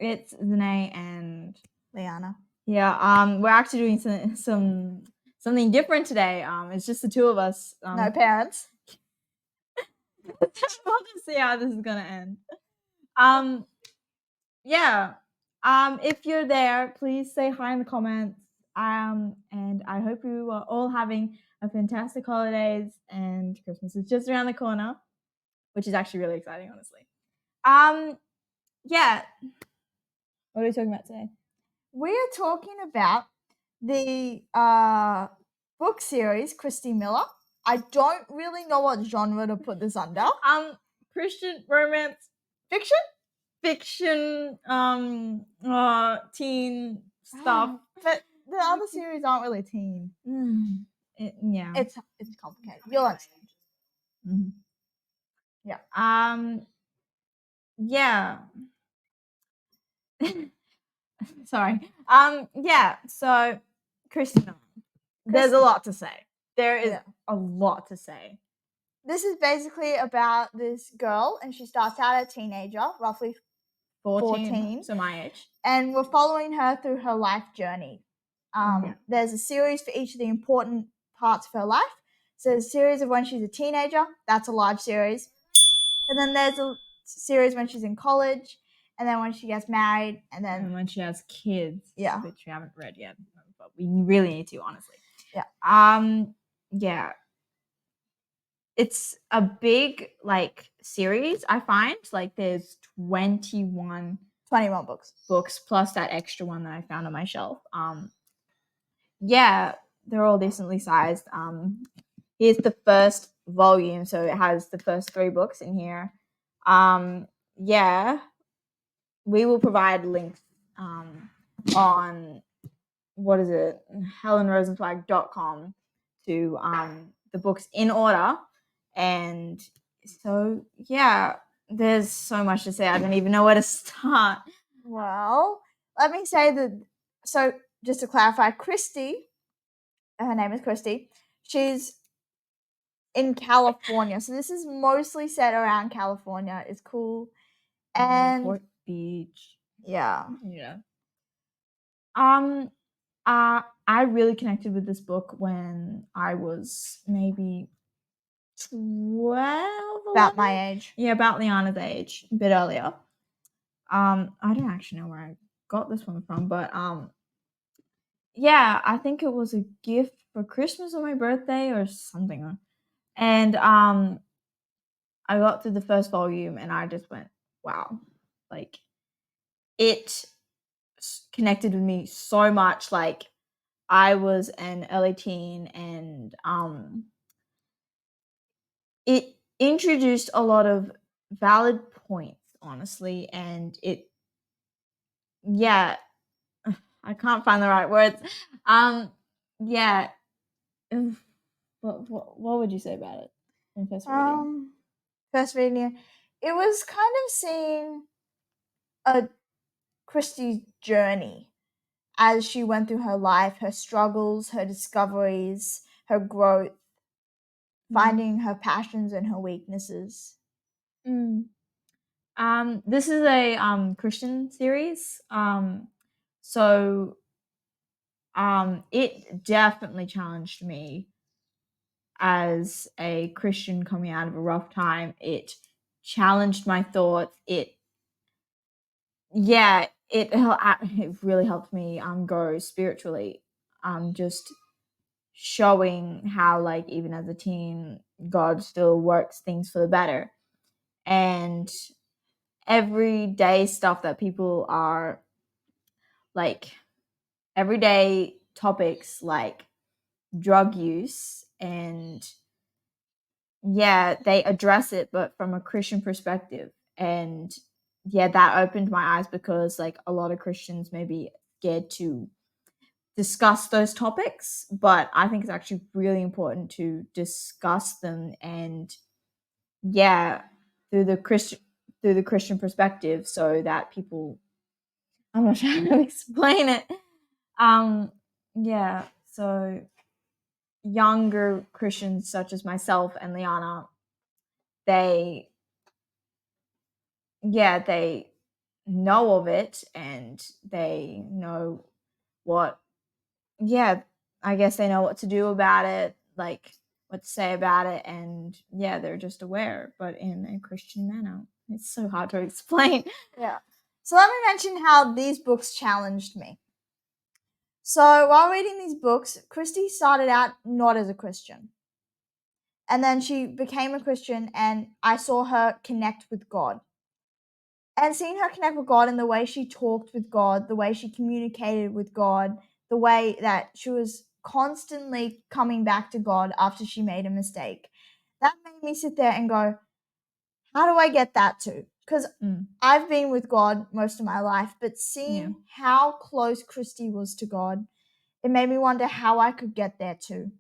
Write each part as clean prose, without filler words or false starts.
It's Zenae and Liana. Yeah, we're actually doing something different today. It's just the two of us. No parents. We'll just see how this is gonna end. Yeah. If you're there, please say hi in the comments. And I hope you are all having a fantastic holidays, and Christmas is just around the corner, which is actually really exciting, honestly. Yeah. What are we talking about today? We are talking about the book series Christy Miller. I don't really know what genre to put this under. Christian romance Fiction? Fiction, teen stuff. But the other series aren't really teen. Yeah. It's complicated. You'll understand. Mm-hmm. Yeah. Yeah. Sorry. Yeah. So, Christy, there's a lot to say. There is a lot to say. This is basically about this girl, and she starts out a teenager, roughly 14. So my age. And we're following her through her life journey. There's a series for each of the important parts of her life. So there's a series of when she's a teenager. That's a large series. And then there's a series when she's in college, and then when she gets married, and then when she has kids. Yeah. Which we haven't read yet, but we really need to, honestly. Yeah. Yeah. It's a big series, I find. Like there's 21 books plus that extra one that I found on my shelf. Yeah, they're all decently sized. Here's the first volume, so it has the first 3 books in here. Yeah, we will provide links on helenrosenzweig.com to the books in order. And so yeah, there's so much to say. I don't even know where to start. Well, let me say that. So just to clarify, Christy, her name is Christy. She's in California, so this is mostly set around California. It's cool, and Newport Beach. Yeah. I really connected with this book when I was maybe 12. About my age. Yeah, about Liana's age, a bit earlier. I don't actually know where I got this one from, but yeah, I think it was a gift for Christmas or my birthday or something. And I got through the first volume and I just went, wow. Like it connected with me so much. Like I was an early teen, and it introduced a lot of valid points, honestly, and I can't find the right words. Yeah. What would you say about it in first reading? First reading, it was kind of seeing a Christy's journey as she went through her life, her struggles, her discoveries, her growth, finding her passions and her weaknesses. This is a Christian series. So it definitely challenged me as a Christian coming out of a rough time. It challenged my thoughts. It really helped me grow spiritually. Just showing how, like, even as a teen, God still works things for the better. And everyday stuff that people are like, everyday topics like drug use, and they address it, but from a Christian perspective. And that opened my eyes, because like a lot of Christians may be scared to discuss those topics, but I think it's actually really important to discuss them, and through the Christian perspective, so that people, I'm not sure how to explain it. So younger Christians such as myself and Liana, they know of it and they know what, yeah, I guess they know what to do about it, like what to say about it, and yeah, they're just aware, but in a Christian manner. It's so hard to explain. Yeah. So let me mention how these books challenged me. So while reading these books, Christy started out not as a Christian. And then she became a Christian, and I saw her connect with God. And seeing her connect with God and the way she talked with God, the way she communicated with God, the way that she was constantly coming back to God after she made a mistake, that made me sit there and go, how do I get that too? Because I've been with God most of my life, but seeing how close Christy was to God, it made me wonder how I could get there too.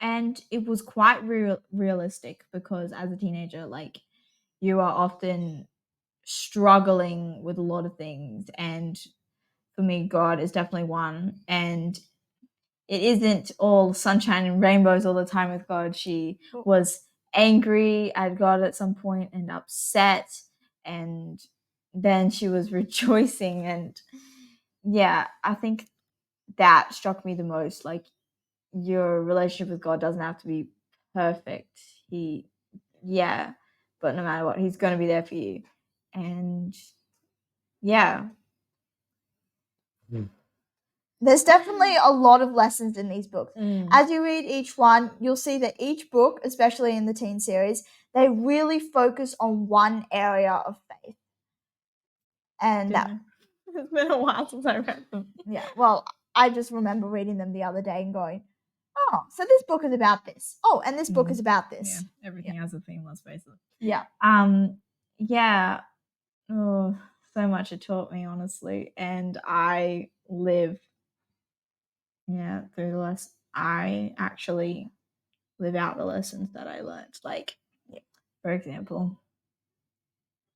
And it was quite realistic, because as a teenager, like, you are often struggling with a lot of things, and for me, God is definitely one, and it isn't all sunshine and rainbows all the time with God. She was angry at God at some point and upset, and then she was rejoicing, and yeah, I think that struck me the most. Like, your relationship with God doesn't have to be perfect. But no matter what, he's going to be there for you. And yeah. There's definitely a lot of lessons in these books. As you read each one, you'll see that each book, especially in the teen series, they really focus on one area of faith. And it's been a while since I read them. Yeah, well, I just remember reading them the other day and going, oh, so this book is about this. Oh, and this book is about this. Yeah, everything has a theme, let's face it. Yeah. Yeah. Oh, so much it taught me, honestly. And I live, through the lesson. I actually live out the lessons that I learned. Like, for example,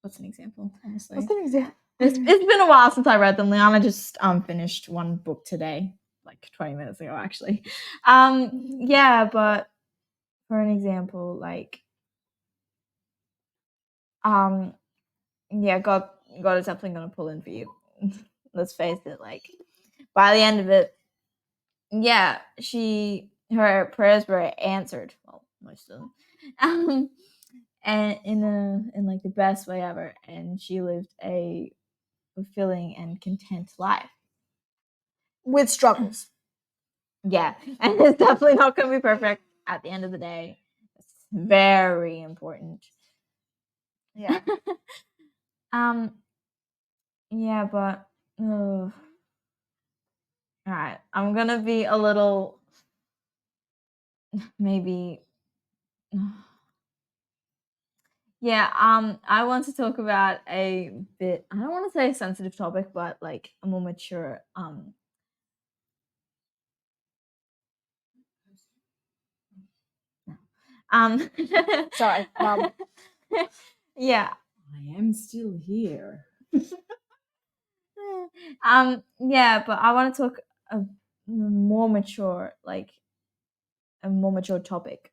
what's an example, honestly? What's an example? It's been a while since I read them. Liana just finished one book today, like 20 minutes ago, actually. But for an example, like, God is definitely gonna pull in for you. Let's face it. Like, by the end of it, her prayers were answered. Well, most of them, and in like the best way ever. And she lived a fulfilling and content life with struggles. Yeah, and it's definitely not going to be perfect at the end of the day. It's very important. Yeah. But all right, I'm gonna be a little maybe. I want to talk about a bit. I don't want to say a sensitive topic, but like a more mature. Sorry, Mom. Yeah. I am still here. But I want to talk a more mature, like a more mature topic.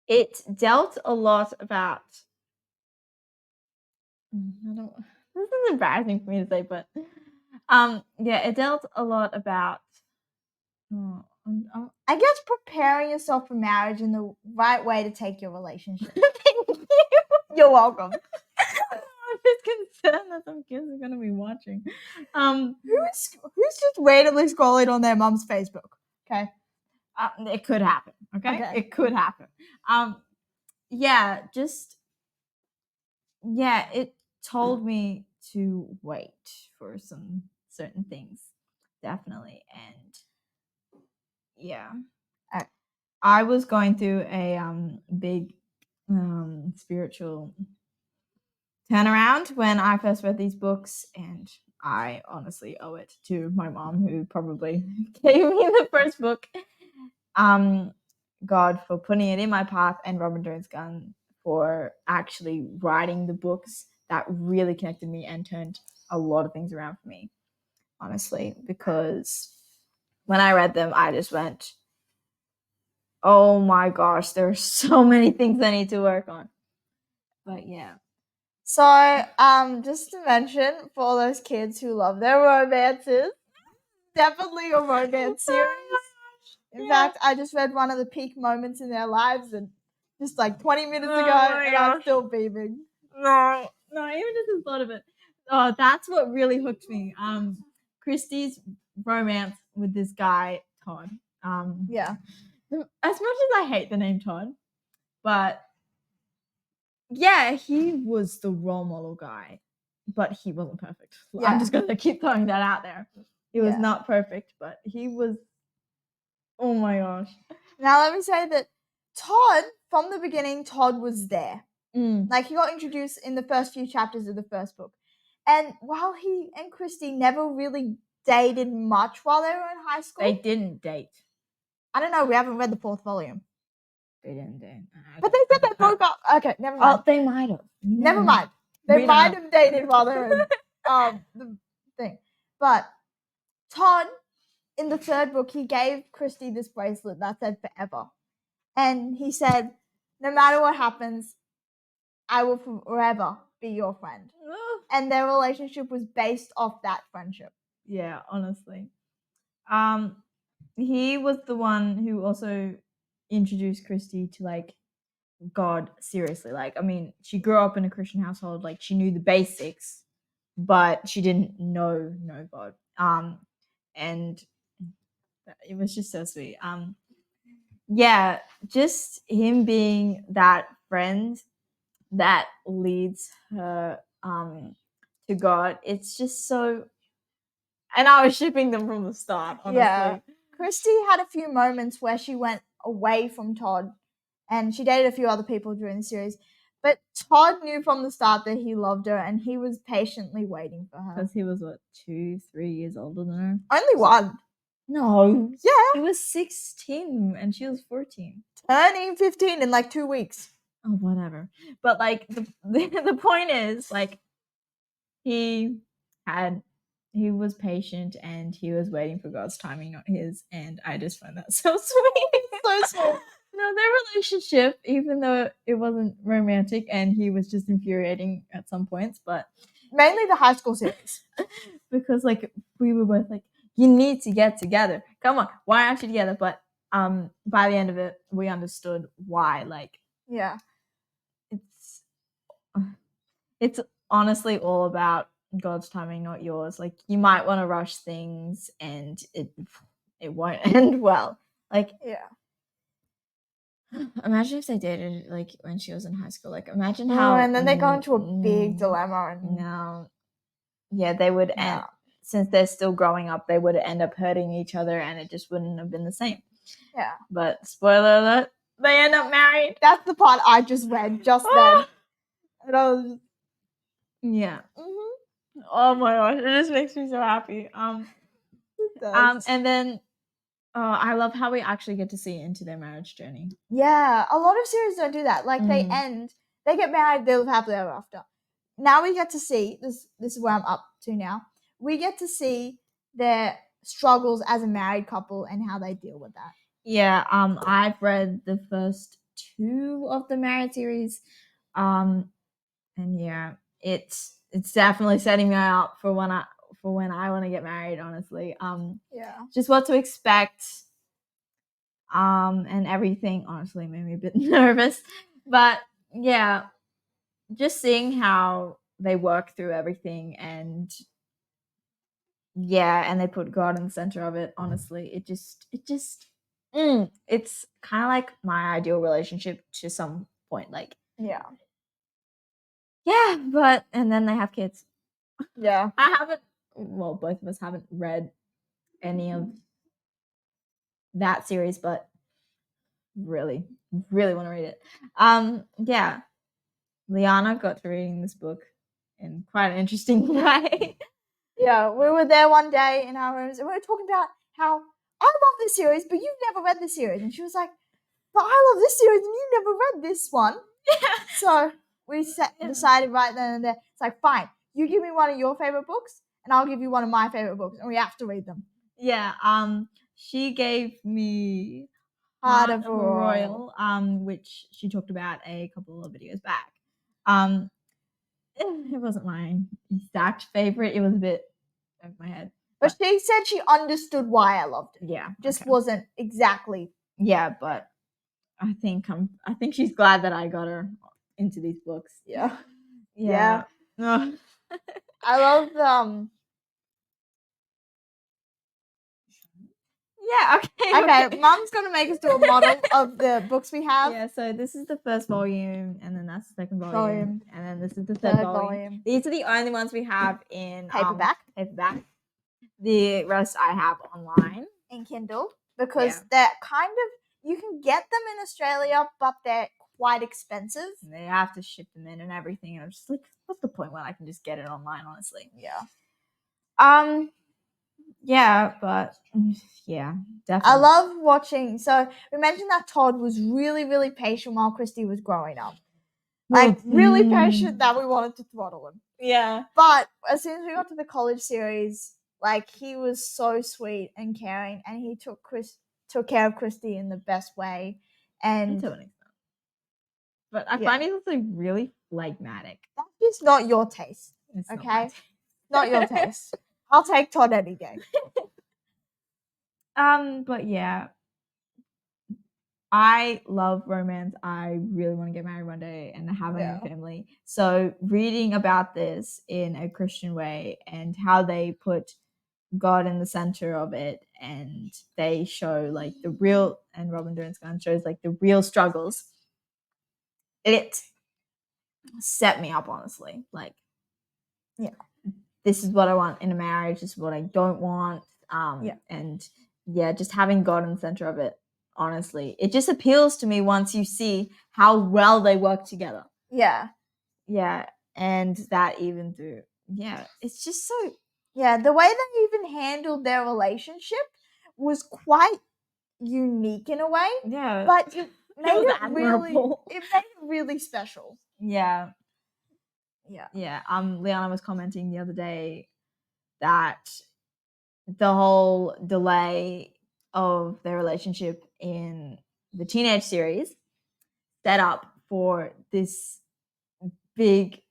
It dealt a lot about. I don't. This is embarrassing for me to say, but it dealt a lot about. I guess preparing yourself for marriage in the right way to take your relationship. Thank you. You're welcome. I'm just concerned that some kids are going to be watching. Who's just randomly scrolling on their mom's Facebook? Okay. It could happen. Okay? It could happen. It told me to wait for some certain things, definitely. And I was going through a big spiritual turnaround when I first read these books, and I honestly owe it to my mom, who probably gave me the first book. God for putting it in my path, and Robin Jones Gunn for actually writing the books that really connected me and turned a lot of things around for me, honestly, because when I read them, I just went, oh my gosh, there are so many things I need to work on. But yeah. So, just to mention for all those kids who love their romances, definitely a romance series. In fact, I just read one of the peak moments in their lives, and just like 20 minutes ago, and I'm still beaming. No, even just the thought of it. Oh, that's what really hooked me. Christy's romance with this guy, Todd. Yeah, As much as I hate the name Todd, but yeah, he was the role model guy, but he wasn't perfect. Yeah. I'm just gonna keep throwing that out there. He was Yeah. not perfect, but he was. Oh my gosh. Now let me say that Todd, from the beginning, Todd was there. Mm. Like he got introduced in the first few chapters of the first book. And while he and Christy never really dated much while they were in high school, They didn't date. I don't know, we haven't read the 4th volume. They didn't date. But they said they broke up. Okay, never mind. Oh, they might have. Never mind. They might have dated while they were in the thing. But Todd, in the 3rd book, he gave Christy this bracelet that said forever. And he said, no matter what happens, I will forever be your friend. And their relationship was based off that friendship. Yeah, honestly. He was the one who also introduced Christy to like God seriously. Like, I mean, she grew up in a Christian household, like she knew the basics, but she didn't know God. And it was just so sweet. Yeah, just him being that friend that leads her to God. It's just so, and I was shipping them from the start, honestly. Yeah. Christy had a few moments where she went away from Todd and she dated a few other people during the series. But Todd knew from the start that he loved her and he was patiently waiting for her. Because he was, what, 2-3 years older than her? Only one. No. Yeah. He was 16 and she was 14. Turning 15 in like 2 weeks. Oh, whatever. But like the point is, like, he was patient and he was waiting for God's timing, not his. And I just find that so sweet. So sweet. No, their relationship, even though it wasn't romantic and he was just infuriating at some points, but mainly the high school series. Because like we were both like, you need to get together. Come on, why aren't you together? But by the end of it, we understood why. Like, yeah, it's honestly all about God's timing, not yours. Like, you might want to rush things and it won't end well. Like, yeah. Imagine if they dated like when she was in high school. Like, imagine how. And then they go into a big dilemma. And no, yeah, they would end. Since they're still growing up, they would end up hurting each other, and it just wouldn't have been the same. Yeah. But spoiler alert, they end up married. That's the part I just read just then. And I was just, yeah. Mm-hmm. Oh my gosh, it just makes me so happy. And then I love how we actually get to see into their marriage journey. Yeah, a lot of series don't do that. Like they end, they get married, they live happily ever after. Now we get to see this is where I'm up to now. We get to see their struggles as a married couple and how they deal with that. Yeah, I've read the first 2 of the married series. And yeah, it's definitely setting me up for when I want to get married, honestly. Yeah. Just what to expect. And everything honestly made me a bit nervous. But yeah, just seeing how they work through everything and yeah, and they put God in the center of it, honestly. It's kind of like my ideal relationship to some point. Like, yeah, but and then they have kids. Yeah. Both of us haven't read any of that series, but really want to read it. Yeah, Liana got to reading this book in quite an interesting way. Yeah, we were there one day in our rooms and we were talking about how I love this series, but you've never read this series. And she was like, but I love this series and you never read this one. So we decided right then and there, it's like, fine, you give me one of your favorite books and I'll give you one of my favorite books and we have to read them. Yeah, she gave me Heart of a Royal, which she talked about a couple of videos back. It wasn't my exact favorite. It was a bit over my head. But she said she understood why I loved it. Yeah. Just okay. wasn't exactly. Yeah, but I think she's glad that I got her into these books. Yeah. Yeah. Ugh. I love Yeah, okay. Okay, Mum's gonna make us do a model of the books we have. Yeah, so this is the first volume, and then that's the second volume, Volume. and then this is the third volume. volume. These are the only ones we have in Paperback. Paperback. The rest I have online. In Kindle. Because they're kind of, you can get them in Australia, but they're quite expensive. And they have to ship them in and everything, and I'm just like, what's the point when I can just get it online, honestly? Yeah. Yeah, but yeah, definitely. I love watching. So we mentioned that Todd was really, really patient while Christy was growing up. Like, really patient that we wanted to throttle him. Yeah. But as soon as we got to the college series, like, he was so sweet and caring, and he took care of Christy in the best way. And to an extent. But I find he's also really phlegmatic. That's just not your taste. It's okay? Not your taste. I'll take Todd any day. But yeah. I love romance. I really want to get married one day and have my own family. So reading about this in a Christian way and how they put God in the center of it, and they show like the real, and Robin Gunn shows like the real struggles. It set me up, honestly. Like, this is what I want in a marriage. This is what I don't want. And just having God in the center of it. Honestly, it just appeals to me once you see how well they work together. Yeah, and that even through it's just so the way they even handled their relationship was quite unique in a way. Yeah, but it made it admirable. really special. Yeah. Liana was commenting the other day that the whole delay of their relationship in the teenage series set up for this big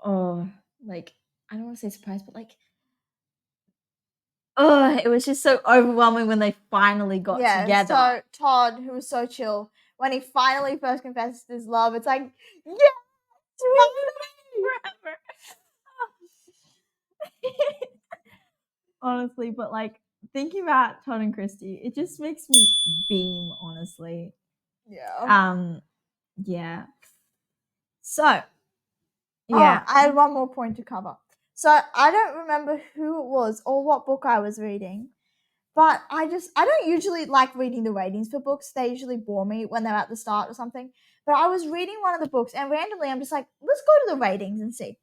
like, I don't want to say surprise, but like it was just so overwhelming when they finally got together. So Todd, who was so chill, when he finally first confessed his love, it's like, forever. Honestly, but like thinking about Todd and Christy, it just makes me beam, honestly. Yeah. So, I had one more point to cover. So I don't remember who it was or what book I was reading, but I don't usually like reading the ratings for books. They usually bore me when they're at the start or something. But I was reading one of the books, and randomly I'm just like, let's go to the ratings and see.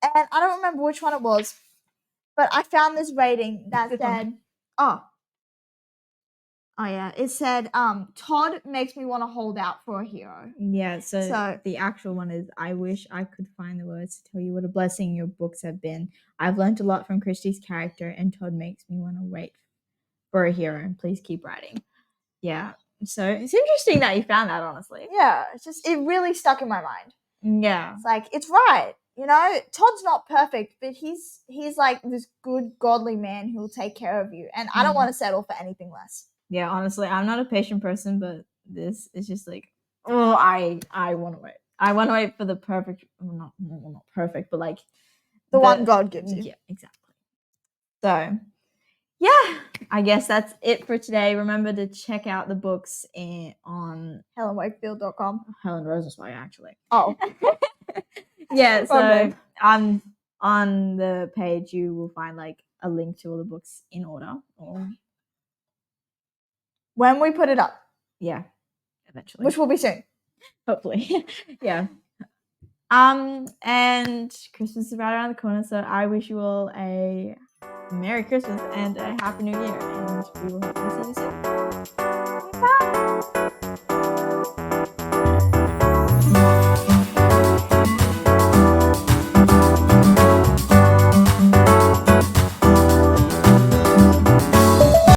And I don't remember which one it was, but I found this rating that said, it said, Todd makes me want to hold out for a hero. Yeah, so the actual one is, I wish I could find the words to tell you what a blessing your books have been. I've learned a lot from Christy's character, and Todd makes me want to wait for a hero. Please keep writing. Yeah, so it's interesting that you found that, honestly. Yeah, it really stuck in my mind. Yeah. It's like, it's right. You know, Todd's not perfect, but he's like this good, godly man who will take care of you. And I don't want to settle for anything less. Yeah, honestly, I'm not a patient person, but this is just like, I want to wait. I want to wait for the perfect, not perfect, but like the one God gives you. Yeah, exactly. So, yeah, I guess that's it for today. Remember to check out the books on HelenWakefield.com. Helen Rosenzweig, actually. Oh. Yeah, so on the page you will find like a link to all the books in order. When we put it up. Yeah, eventually. Which will be soon. Hopefully. Yeah. And Christmas is right around the corner, so I wish you all a Merry Christmas and a Happy New Year, and we will hopefully see you soon. Bye!